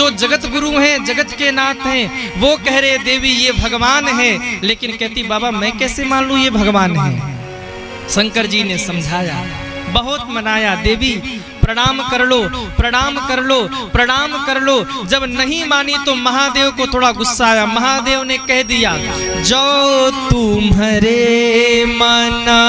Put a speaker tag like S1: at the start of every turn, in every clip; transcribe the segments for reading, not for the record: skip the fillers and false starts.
S1: जो जगत गुरु हैं, जगत के नाथ हैं, वो कह रहे देवी ये भगवान है, लेकिन कहती बाबा मैं कैसे मान लूं ये भगवान है। शंकर जी ने समझाया, बहुत मनाया, देवी प्रणाम कर लो, प्रणाम कर लो, प्रणाम कर लो। जब नहीं मानी तो महादेव को थोड़ा गुस्सा आया। महादेव ने कह दिया जो तुम्हारे मना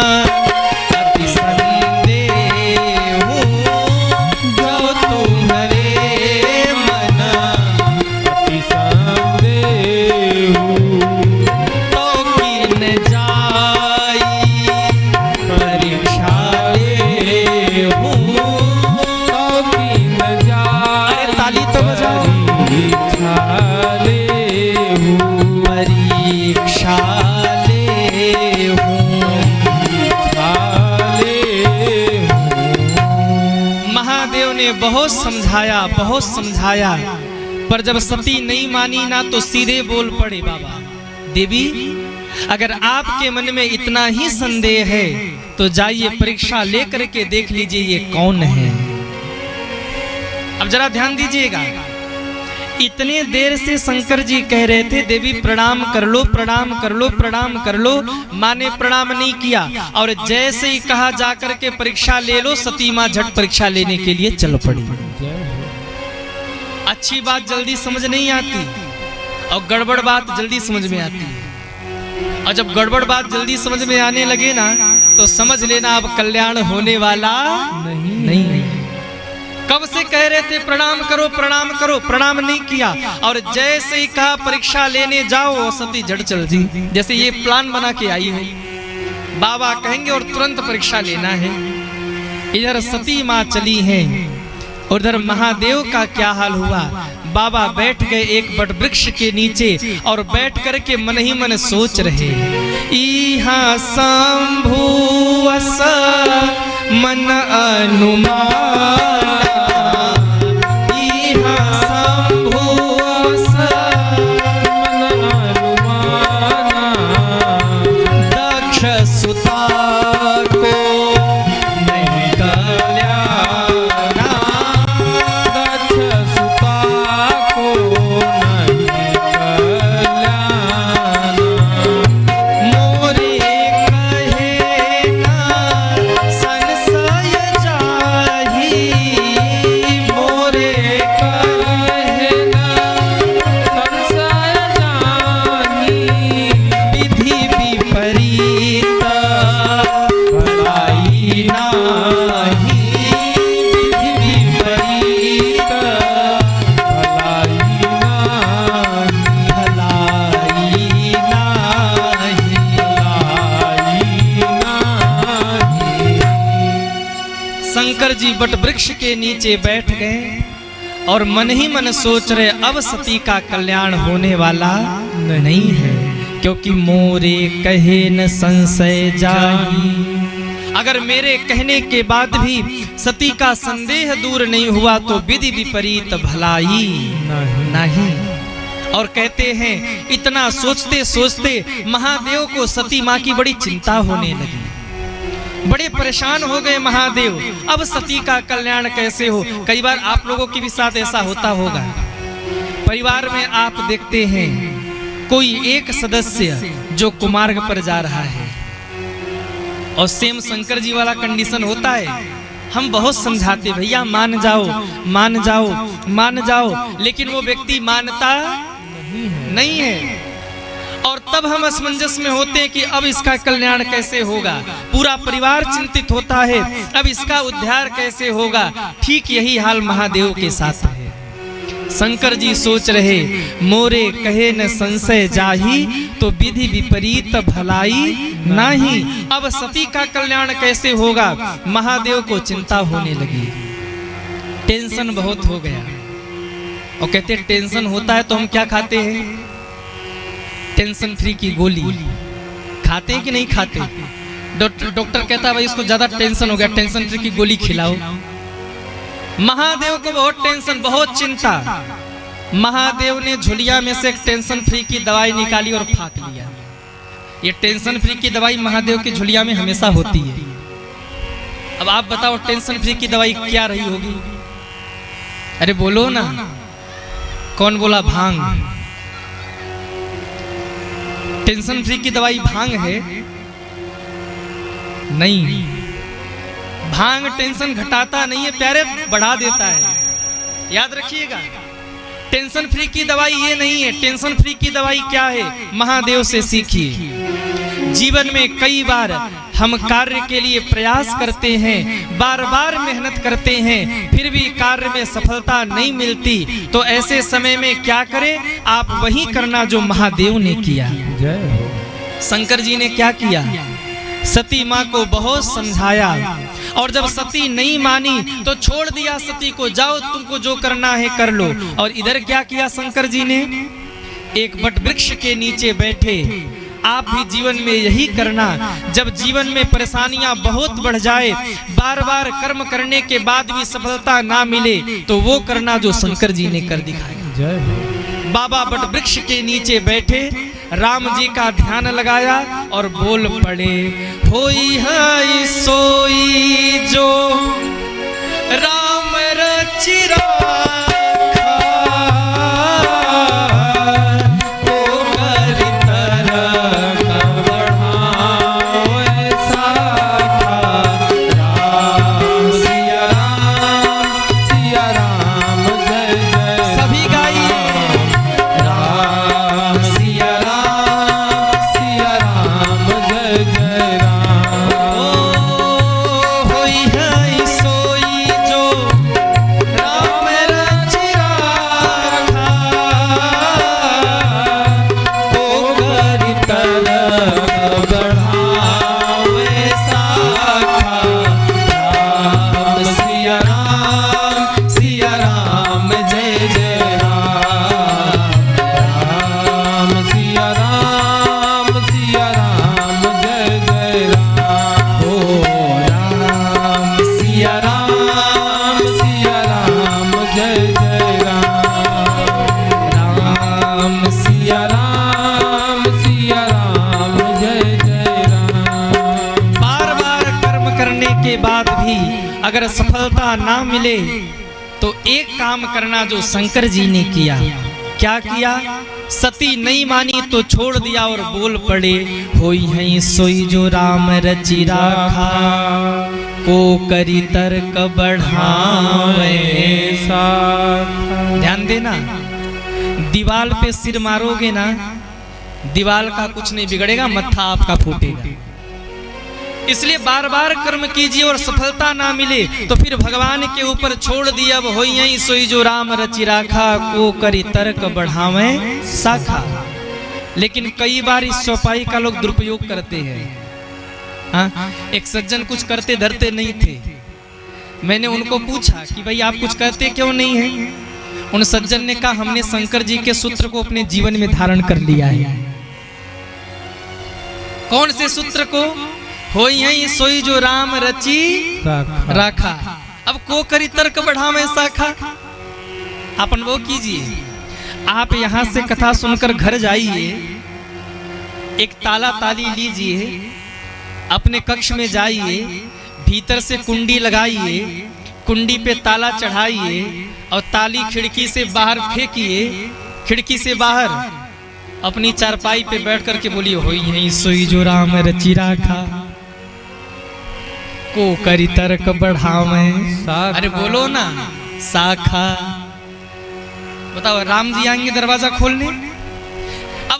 S1: बहुत समझाया, बहुत समझाया, पर जब सती नहीं मानी ना तो सीधे बोल पड़े बाबा देवी अगर आपके मन में इतना ही संदेह है तो जाइए परीक्षा लेकर के देख लीजिए ये कौन है। अब जरा ध्यान दीजिएगा, इतने देर से शंकर जी कह रहे थे देवी प्रणाम कर लो, प्रणाम कर लो, प्रणाम कर लो। माँ ने प्रणाम नहीं किया और जैसे ही कहा जाकर के परीक्षा ले लो, सती माँ झट परीक्षा लेने के लिए चल पड़ी। अच्छी बात जल्दी समझ नहीं आती और गड़बड़ बात जल्दी समझ में आती है। और जब गड़बड़ बात जल्दी समझ में आने लगे ना तो समझ लेना अब कल्याण होने वाला नहीं। कब से कह रहे थे प्रणाम करो, प्रणाम करो, प्रणाम नहीं किया और जैसे ही कहा परीक्षा लेने जाओ सती जड़ चल दी। जैसे ये प्लान बना के आई है, बाबा कहेंगे और तुरंत परीक्षा लेना है। इधर सती माँ चली हैं और उधर महादेव का क्या हाल हुआ। बाबा बैठ गए एक बट वृक्ष के नीचे और बैठ करके मन ही मन सोच रहे इहा शंभु अस मन अनुमान जी बट वृक्ष के नीचे बैठ गए और मन ही मन सोच रहे अब सती का कल्याण होने वाला नहीं है, क्योंकि मोरे कहे न संशय जाई। अगर मेरे कहने के बाद भी सती का संदेह दूर नहीं हुआ तो विधि विपरीत भलाई नहीं। और कहते हैं इतना सोचते सोचते महादेव को सती माँ की बड़ी चिंता होने लगी। बड़े परेशान हो गए महादेव, अब सती का कल्याण कैसे हो। कई बार आप लोगों के भी साथ ऐसा होता होगा, परिवार में आप देखते हैं कोई एक सदस्य जो कुमार्ग पर जा रहा है और सेम शंकर जी वाला कंडीशन होता है। हम बहुत समझाते भैया मान जाओ, मान जाओ, मान जाओ, लेकिन वो व्यक्ति मानता नहीं है। और तब हम असमंजस में होते हैं कि अब इसका कल्याण कैसे होगा। पूरा परिवार चिंतित होता है अब इसका उद्धार कैसे होगा। ठीक यही हाल महादेव के साथ है। शंकर जी सोच रहे मोरे कहे न संशय जाही तो विधि विपरीत भलाई नाही। अब सती का कल्याण कैसे होगा, महादेव को चिंता होने लगी, टेंशन बहुत हो गया। और कहते टेंशन होता है तो हम क्या खाते हैं, टेंशन फ्री की गोली खाते हैं कि नहीं खाते। डॉक्टर कहता है भाई इसको ज्यादा टेंशन हो गया, टेंशन फ्री की गोली खिलाओ। महादेव को बहुत टेंशन, बहुत चिंता। महादेव ने झुलिया में से एक टेंशन फ्री की दवाई निकाली और फाक लिया। ये टेंशन फ्री की दवाई महादेव की झुलिया में हमेशा होती है। अब आप बताओ टेंशन फ्री की दवाई क्या रही होगी, अरे बोलो ना। कौन बोला भांग? टेंशन फ्री की दवाई भांग है? नहीं, भांग टेंशन घटाता नहीं है प्यारे, बढ़ा देता है। याद रखिएगा, टेंशन फ्री की दवाई ये नहीं है। टेंशन फ्री की दवाई क्या है? महादेव से सीखिए। जीवन में कई बार हम कार्य के लिए प्रयास करते हैं, बार बार मेहनत करते हैं, फिर भी कार्य में सफलता नहीं मिलती, तो ऐसे समय में क्या करें? आप वही करना जो महादेव ने किया। शंकर जी ने क्या किया? सती माँ को बहुत समझाया, और जब सती नहीं मानी तो छोड़ दिया सती को, जाओ तुमको जो करना है कर लो। और इधर क्या किया शंकर जी ने? एक वट वृक्ष के नीचे बैठे। आप भी जीवन में यही करना, जब जीवन में परेशानियां बहुत बढ़ जाए, बार बार कर्म करने के बाद भी सफलता ना मिले, तो वो करना जो शंकर जी ने कर दिखाया। बाबा वट वृक्ष के नीचे बैठे, राम जी का ध्यान लगाया और बोल पड़े, होई है सोई जो राम रचि राखा, ओ करि तरक बढ़ावे साखा। राम सिया राम जय जय। सभी गाइए, राम सिया राम जय जय राम। ओ होई है सोई जो राम रचि राखा, ओ करि तरक बढ़ावे साखा। राम सिया राम जय जय राम। राम सिया राम जय जय राम। ओ राम सिया राम जय जय राम। राम सिया राम जय जय राम। बार बार कर्म करने के बाद भी अगर सफलता ना मिले, तो एक काम करना जो शंकर जी ने किया। क्या किया? सती नहीं मानी तो छोड़ दिया और बोल पड़े, होई है सोई जो राम रचि राखा, को करि तरक बढ़ावे साखा। ध्यान देना, दीवाल पे सिर मारोगे ना, दीवाल का कुछ नहीं बिगड़ेगा, मत्था आपका फूटेगा। इसलिए बार बार कर्म कीजिए और सफलता ना मिले तो फिर भगवान के ऊपर छोड़ दिया। अब होई है सोई जो राम रचि राखा, को करि तरक बढ़ावे साखा। लेकिन कई बार इस चौपाई का लोग दुरुपयोग करते हैं। एक सज्जन कुछ करते धरते नहीं थे, मैंने उनको पूछा कि भाई आप कुछ करते क्यों नहीं है? उन सज्जन ने कहा, हमने शंकर जी के सूत्र को अपने जीवन में धारण कर लिया है। कौन से सूत्र को? होई है सोई जो राम रचि राखा। अब को करि तरक बढ़ावे साखा। आप अनुभव कीजिए, आप यहाँ से कथा सुनकर घर जाइए, एक ताला ताली लीजिए, अपने कक्ष में जाइए, भीतर से कुंडी लगाइए, कुंडी पे ताला चढ़ाइए और ताली खिड़की से बाहर फेंकिए। खिड़की से बाहर अपनी चारपाई पे बैठ करके बोलिए, होई है सोई जो राम रचि राखा, को करि तरक बढ़ावे साखा। अरे बोलो ना, साखा। बताओ, राम जी आएंगे दरवाजा खोलने?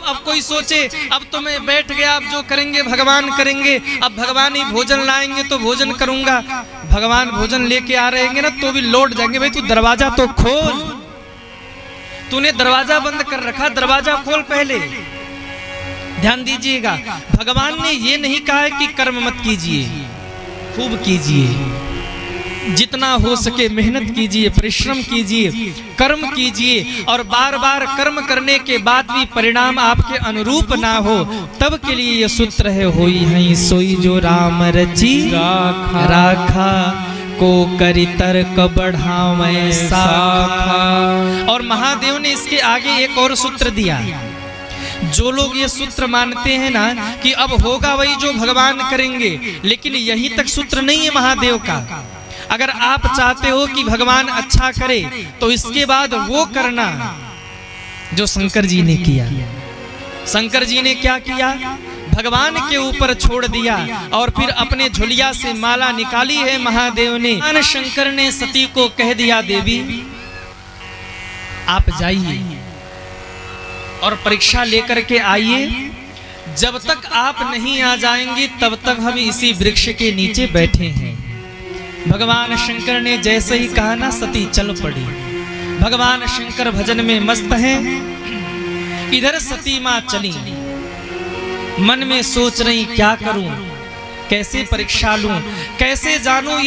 S1: अब कोई सोचे, अब तो मैं बैठ गया, अब जो करेंगे भगवान करेंगे, अब भगवान ही भोजन लाएंगे तो भोजन करूंगा। भगवान भोजन लेके आ रहेंगे ना तो भी लौट जाएंगे। भाई तू दरवाजा तो खोल, तूने दरवाजा बंद कर रखा, दरवाजा खोल पहले। ध्यान दीजिएगा, भगवान ने ये नहीं कहा है कि कर्म मत कीजिए, खूब कीजिए, जितना हो सके मेहनत कीजिए, परिश्रम कीजिए, कर्म कीजिए। और बार बार कर्म करने के बाद भी परिणाम आपके अनुरूप ना हो, तब के लिए यह सूत्र है, होई है सोई जो राम रचि राखा, को करि तरक बढ़ावे साखा। और महादेव ने इसके आगे एक और सूत्र दिया। जो लोग ये सूत्र मानते हैं ना कि अब होगा वही जो भगवान करेंगे, लेकिन यहीं तक सूत्र नहीं है महादेव का। अगर आप चाहते हो कि भगवान अच्छा करे तो इसके बाद वो करना जो शंकर जी ने किया। शंकर जी ने क्या किया? भगवान के ऊपर छोड़ दिया और फिर अपने झुलिया से माला निकाली है महादेव ने। भगवान शंकर ने सती को कह दिया, देवी आप जाइए और परीक्षा लेकर के आइए। जब तक आप नहीं आ जाएंगी तब तक हम इसी वृक्ष के नीचे बैठे हैं। भगवान शंकर ने जैसे ही कहा ना, सती चल पड़ी। भगवान शंकर भजन में मस्त हैं। इधर सती मां चली, मन में सोच रही क्या करूं, कैसे परीक्षा लूं, कैसे जानूं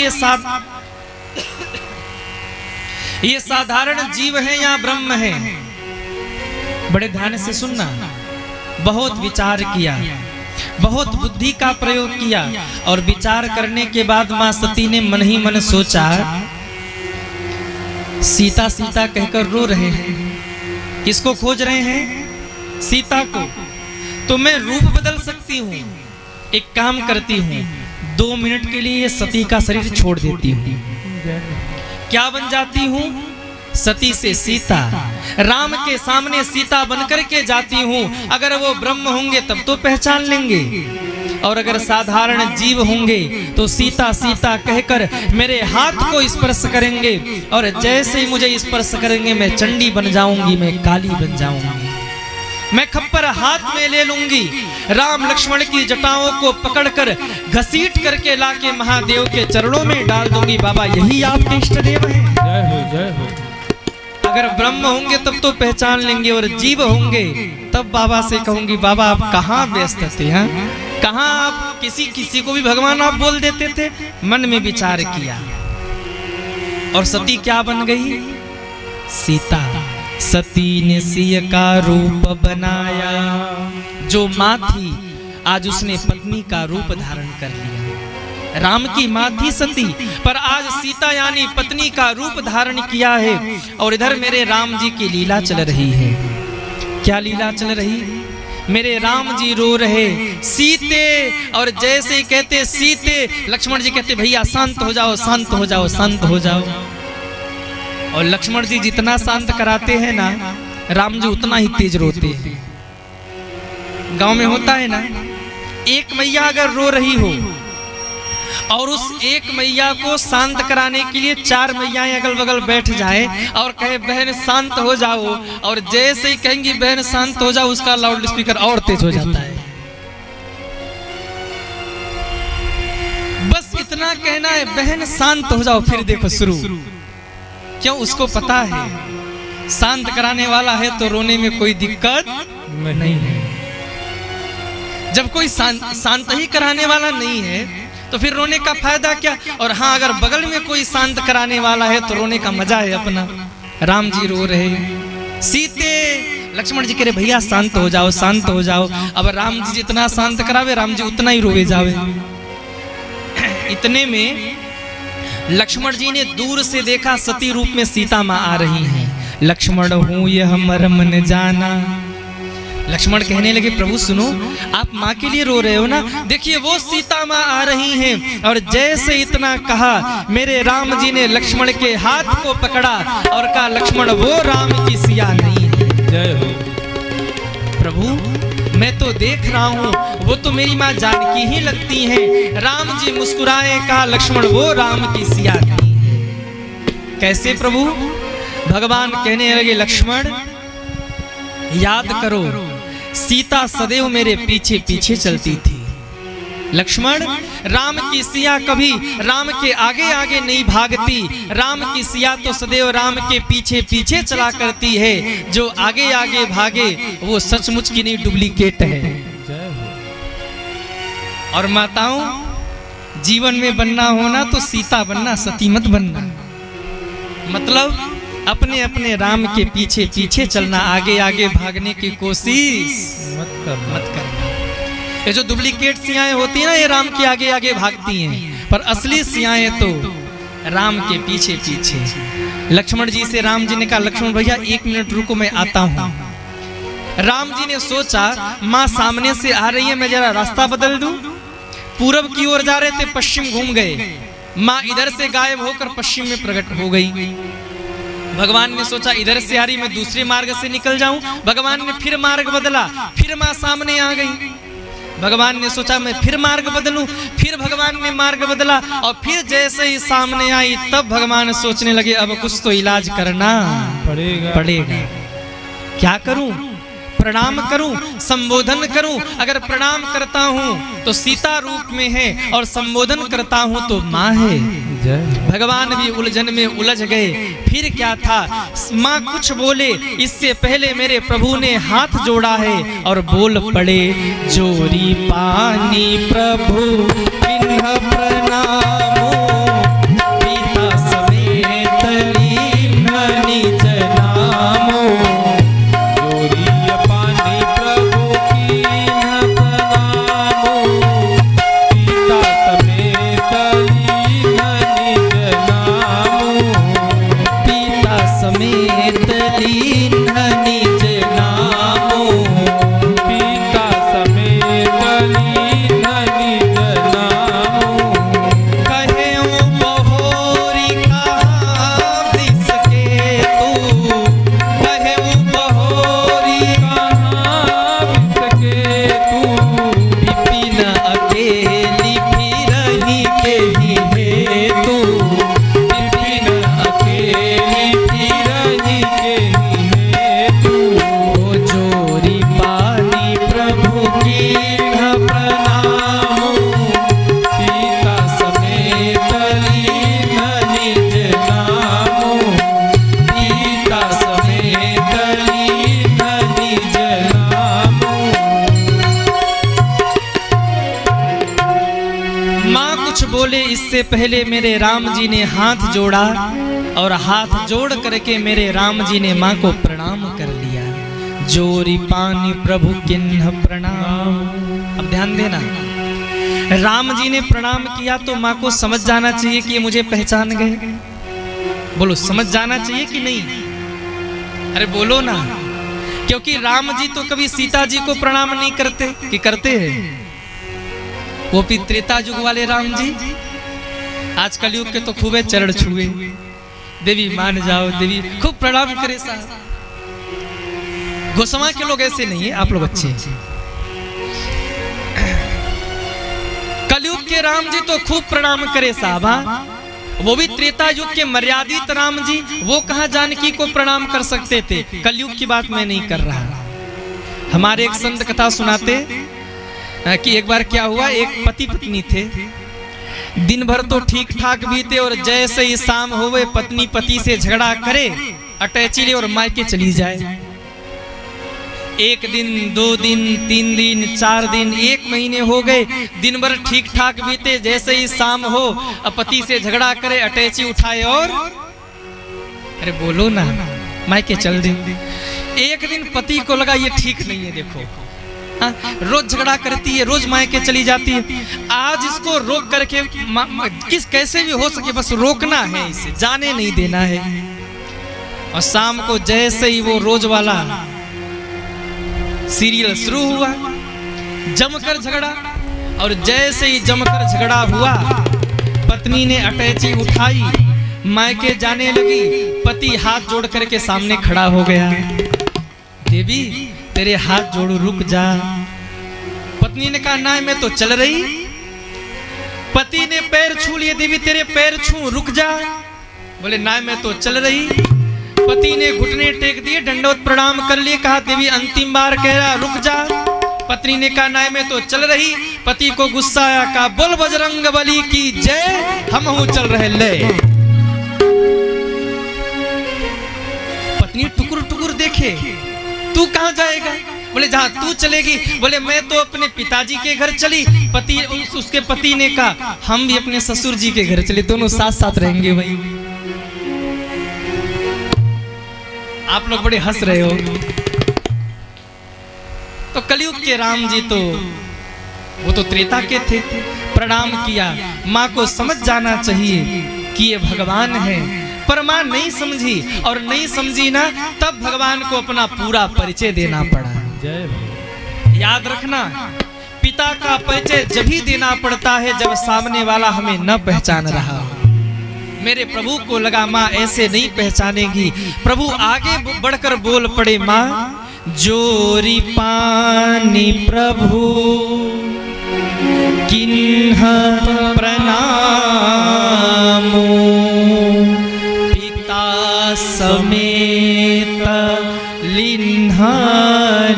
S1: ये साधारण जीव है या ब्रह्म है। बड़े ध्यान से सुनना। बहुत विचार किया, बहुत बुद्धि का प्रयोग किया और विचार करने के बाद मां सती ने मन ही मन सोचा, सीता सीता कहकर रो रहे हैं। किसको खोज रहे हैं? सीता को। तो मैं रूप बदल सकती हूँ। एक काम करती हूँ, 2 मिनट के लिए सती का शरीर छोड़ देती हूँ। क्या बन जाती हूँ? सती से सीता। राम के सामने सीता बनकर के जाती हूँ। अगर वो ब्रह्म होंगे तब तो पहचान लेंगे, और अगर साधारण जीव होंगे तो सीता सीता कहकर मेरे हाथ को स्पर्श करेंगे, और जैसे ही मुझे स्पर्श करेंगे मैं चंडी बन जाऊंगी, मैं काली बन जाऊंगी। मैं खप्पर हाथ में ले लूंगी, राम लक्ष्मण की जटाओं को पकड़कर घसीट करके लाके महादेव के चरणों में डाल दूंगी। बाबा यही आपके इष्ट देव हैं।
S2: जय हो जय हो।
S1: अगर ब्रह्म होंगे तब तो पहचान लेंगे, और जीव होंगे तब बाबा से कहूंगी, बाबा आप कहाँ व्यस्त थे? हाँ, कहाँ आप किसी को भी भगवान आप बोल देते थे। मन में विचार किया और सती क्या बन गई? सीता। सती ने सिय का रूप बनाया। जो माँ थी आज उसने पत्नी का रूप धारण कर लिया। राम की माँ थी सती, पर आज सीता यानी पत्नी का रूप धारण किया है। और इधर मेरे राम जी की लीला चल रही है। क्या लीला चल रही? मेरे राम जी रो रहे, सीते, और जैसे ही कहते सीते, लक्ष्मण जी कहते भैया शांत हो जाओ, शांत हो जाओ, शांत हो जाओ। और लक्ष्मण जी जितना शांत कराते हैं ना, राम जी उतना ही तेज रोते हैं। गांव में होता है ना, एक मैया अगर रो रही हो और उस एक मैया को शांत कराने के लिए 4 मैयाएं अगल बगल बैठ जाए और कहे बहन शांत हो जाओ, और जैसे ही कहेंगी बहन शांत हो जाओ, उसका लाउड स्पीकर और तेज हो जाता है। बस इतना कहना है बहन शांत हो जाओ, फिर देखो शुरू। क्यों? उसको पता है शांत कराने वाला है तो रोने में कोई दिक्कत नहीं है। जब कोई शांत ही कराने वाला नहीं है तो फिर रोने का फायदा क्या? और हाँ, अगर बगल में कोई शांत कराने वाला है तो रोने का मजा है अपना। राम जी रो रहे, सीते, लक्ष्मण जी कह रहे भैया शांत हो जाओ, शांत हो जाओ। अब राम जी जितना शांत करावे, राम जी उतना ही रोवे जावे। इतने में लक्ष्मण जी ने दूर से देखा सती रूप में सीता माँ आ रही हैं। लक्ष्मण हूँ यह मर्म न जाना। लक्ष्मण कहने लगे प्रभु सुनो, आप माँ के लिए रो रहे हो ना, देखिए वो सीता माँ आ रही हैं। और जैसे इतना कहा, मेरे राम जी ने लक्ष्मण के हाथ को पकड़ा और कहा लक्ष्मण वो राम की सिया नहीं है।
S2: जय हो
S1: प्रभु, मैं तो देख रहा हूँ वो तो मेरी माँ जानकी ही लगती हैं। राम जी मुस्कुराए, कहा लक्ष्मण वो राम की सिया नहीं है। कैसे प्रभु? भगवान कहने लगे लक्ष्मण याद करो, सीता सदैव मेरे पीछे पीछे चलती थी। लक्ष्मण, राम की सिया कभी राम के आगे आगे नहीं भागती। राम की सिया तो सदैव राम के पीछे पीछे चला करती है। जो आगे आगे भागे वो सचमुच की नहीं, डुप्लीकेट है। और माताओं, जीवन में बनना होना तो सीता बनना, सती मत बनना। मतलब अपने अपने राम के पीछे पीछे चलना, आगे आगे भागने की कोशिश मत करना। ये जो डुप्लीकेट सियाएं होती हैं ना, ये राम के आगे आगे भागती हैं, पर असली सियाएं तो राम के पीछे पीछे। लक्ष्मण जी से राम जी ने कहा लक्ष्मण भैया 1 मिनट रुको, मैं आता हूँ। राम जी ने सोचा माँ सामने से आ रही है, मैं जरा रास्ता बदल दूं। पूरब की ओर जा रहे थे, पश्चिम घूम गए। माँ इधर से गायब होकर पश्चिम में प्रकट हो गई। भगवान ने सोचा इधर से आ रही, मैं दूसरे मार्ग से निकल जाऊं। भगवान ने फिर मार्ग बदला, फिर माँ सामने आ गई। भगवान ने सोचा मैं फिर मार्ग बदलूं, फिर भगवान ने मार्ग बदला और फिर जैसे ही सामने आई तब भगवान सोचने लगे अब कुछ तो इलाज करना पड़ेगा। क्या करूं? प्रणाम करूं, संबोधन करूं। अगर प्रणाम करता हूं तो सीता रूप में है और संबोधन करता हूं तो माँ है। भगवान भी उलझन में उलझ गए। फिर क्या था, माँ कुछ बोले इससे पहले मेरे प्रभु ने हाथ जोड़ा है और बोल पड़े, जोरी पानी प्रभु बिन्ह प्रणामो, पिता समेत लीन निज नामो। इससे पहले मेरे राम जी ने हाथ जोड़ा और हाथ जोड़ करके मेरे राम जी ने माँ को प्रणाम कर लिया। जोरी पानी प्रभु किन्ह प्रणाम। अब ध्यान देना, राम जी ने प्रणाम किया तो माँ को समझ जाना चाहिए कि ये मुझे पहचान गए। बोलो, समझ जाना चाहिए कि नहीं? अरे बोलो ना, क्योंकि राम जी तो कभी सीता जी को प्रणाम नहीं करते कि करते हैं? वो भी त्रेता युग वाले राम जी। आज कलयुग के तो खूबे चरण छुए, देवी मान जाओ, देवी खूब प्रणाम करे साहब। गोस्वामी के लोग ऐसे नहीं है, आप लोग अच्छे हैं। कलयुग के राम जी तो खूब प्रणाम करे साहब। वो भी त्रेता युग के मर्यादित राम जी, वो कहां जानकी को प्रणाम कर सकते थे? कलयुग की बात मैं नहीं कर रहा। हमारे एक संत कथा सुनाते कि एक बार क्या हुआ, एक पति पत्नी थे, दिन भर तो ठीक ठाक बीते और जैसे ही शाम होवे पत्नी पति से झगड़ा करे, अटैची ले और मायके चली जाए। एक दिन, 2 दिन, 3 दिन, 4 दिन, 1 महीने हो गए, दिन भर ठीक ठाक बीते, जैसे ही शाम हो पति से झगड़ा करे, अटैची उठाए और अरे बोलो ना, मायके चल दे। एक दिन पति को लगा ये ठीक नहीं है, देखो रोज झगड़ा करती है, रोज मायके चली जाती है, आज इसको रोक करके किस कैसे भी हो सके बस रोकना है, इसे जाने नहीं देना है। और शाम को जैसे ही वो रोज वाला सीरियल शुरू हुआ, जमकर झगड़ा, और जैसे ही जमकर झगड़ा हुआ पत्नी ने अटैची उठाई, मायके जाने लगी, पति हाथ जोड़ करके सामने खड़ा हो गया। देवी तेरे हाथ जोड़ू, रुक जा। पत्नी ने कहा ना मैं तो चल रही। पति ने पैर छू लिए, देवी तेरे पैर छू, रुक जा। बोले ना मैं तो चल रही। पति ने घुटने टेक दिए, दंडवत प्रणाम कर लिए, कहा देवी अंतिम बार कह रहा रुक जा। पत्नी ने कहा ना मैं तो चल रही। पति को गुस्सा आया, कहा बोल बजरंग बली की जय, हम हूं चल रहे ले। पत्नी टुकुर टुकुर देखे, तू कहां जाएगा? बोले जहां तू चलेगी। बोले मैं तो अपने पिताजी के घर चली। पति उसके पति ने कहा हम भी अपने ससुर जी के घर चले, दोनों साथ साथ रहेंगे। भाई आप लोग बड़े हंस रहे हो। तो कलयुग के राम जी तो वो तो त्रेता के थे, प्रणाम किया। माँ को समझ जाना चाहिए कि ये भगवान है, पर माँ नहीं समझी, और नहीं समझी ना तब भगवान को अपना पूरा परिचय देना पड़ा। याद रखना, पिता का परिचय जब ही देना पड़ता है जब सामने वाला हमें न पहचान रहा हो। मेरे प्रभु को लगा माँ ऐसे नहीं पहचानेगी। प्रभु आगे बढ़कर बोल पड़े, माँ जोरी पानी प्रभु किन्ह प्रणामो, पिता समेत लिन्हा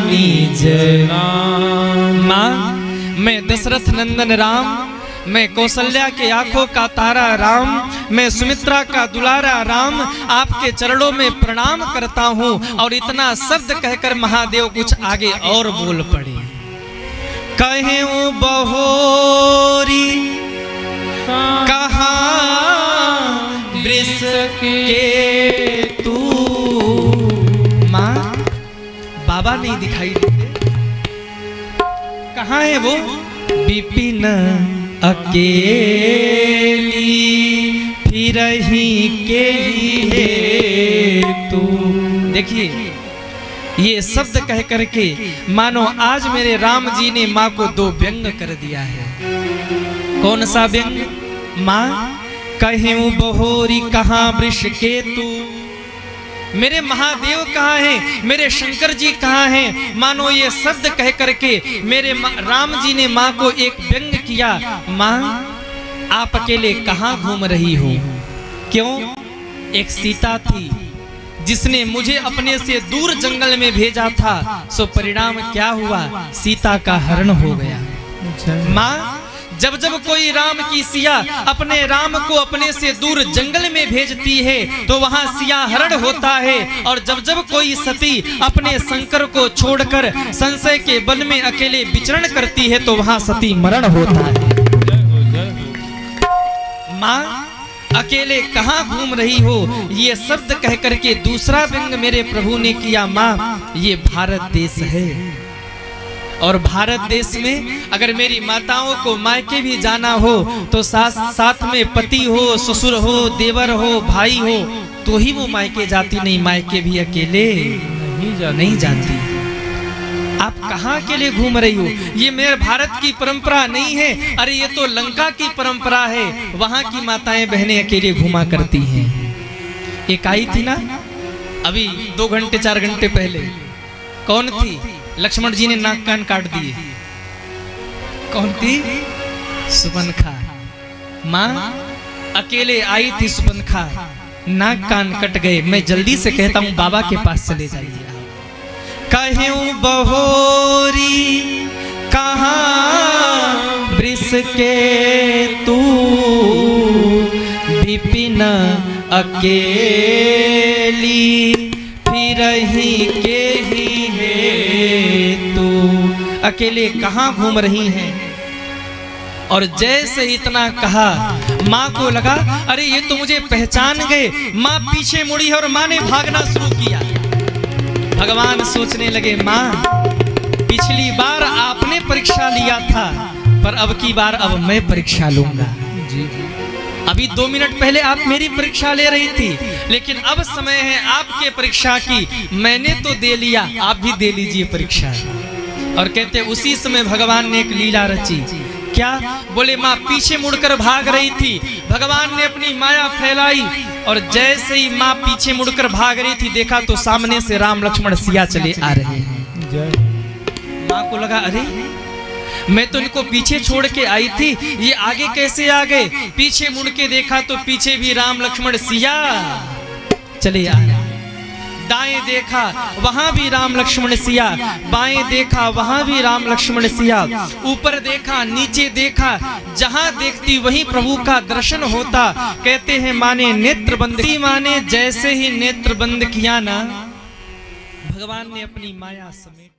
S1: निज नाम। माँ मैं दशरथ नंदन राम, मैं कौशल्या के आंखों का तारा राम, मैं सुमित्रा का दुलारा राम आपके चरणों में प्रणाम करता हूँ। और इतना शब्द कहकर महादेव कुछ आगे और बोल पड़े, कहे बहोरी कहा वृष के तू। माँ बाबा नहीं दिखाई देते, कहाँ है वो? विपिन अकेली फिरही के ही तू। देखिए ये शब्द कह करके मानो आज मेरे राम जी ने माँ को दो व्यंग कर दिया है। कौन सा व्यंग? माँ कहूँ बहोरी कहाँ वृष के तू, मेरे महादेव कहाँ हैं, मेरे शंकर जी कहाँ हैं। मानो ये शब्द कह करके मेरे राम जी ने माँ को एक व्यंग किया, माँ आप अकेले कहाँ घूम रही हो? क्यों? एक सीता थी जिसने मुझे अपने से दूर जंगल में भेजा था, सो परिणाम क्या हुआ? सीता का हरण हो गया। माँ जब जब कोई राम की सिया अपने राम को अपने से दूर जंगल में भेजती है तो वहां सिया हरण होता है, और जब जब कोई सती अपने शंकर को छोड़कर संशय के वन में अकेले विचरण करती है तो वहां सती मरण होता है। माँ अकेले कहाँ घूम रही हो? ये शब्द कह करके दूसरा व्यंग मेरे प्रभु ने किया, माँ ये भारत देश है, और भारत देश में अगर मेरी माताओं को मायके भी जाना हो तो साथ में पति हो, ससुर हो, देवर हो, भाई हो तो ही वो मायके जाती, नहीं मायके भी अकेले नहीं जाती। आप कहाँ अकेले घूम रही हो? ये मेरे भारत की परंपरा नहीं है, अरे ये तो लंका की परंपरा है, वहां की माताएं बहनें अकेले घूमा करती हैं। एक आई थी ना अभी 2 घंटे 4 घंटे पहले, कौन थी? लक्ष्मण जी ने नाक कान काट दिए। कौन थी? सुपनखा। माँ अकेले आई थी सुपनखा, नाक कान कट गए। मैं जल्दी से कहता हूँ बाबा के पास चले जाइए। कहूँ बहोरी कहाँ वृष के तू, विपिन अकेली फिरही के ही है तू। अकेले कहाँ घूम रही हैं? और जैसे इतना कहा माँ को लगा अरे ये तो मुझे पहचान गए। माँ पीछे मुड़ी और माँ ने भागना शुरू किया। भगवान सोचने लगे माँ पिछली बार आपने परीक्षा लिया था, पर अब की बार अब मैं परीक्षा लूंगा। जी अभी 2 मिनट पहले आप मेरी परीक्षा ले रही थी, लेकिन अब समय है आपके परीक्षा की। मैंने तो दे लिया, आप भी दे लीजिए परीक्षा। और कहते उसी समय भगवान ने एक लीला रची। क्या? बोले माँ पीछे मुड़कर भाग रही थी, भगवान ने अपनी माया फैलाई और जैसे ही माँ पीछे मुड़कर भाग रही थी देखा तो सामने से राम लक्ष्मण सिया चले आ रहे हैं। माँ को लगा अरे मैं तो इनको पीछे छोड़ के आई थी, ये आगे कैसे आ गए? पीछे मुड़ के देखा तो पीछे भी राम लक्ष्मण सिया चले आ रहे। दाएं देखा वहां भी राम लक्ष्मण सिया, बाएं देखा वहां भी राम लक्ष्मण सिया, ऊपर देखा नीचे देखा, जहां देखती वहीं प्रभु का दर्शन होता। कहते हैं माने नेत्र बंद की, माने जैसे ही नेत्र बंद किया ना भगवान ने अपनी माया समेट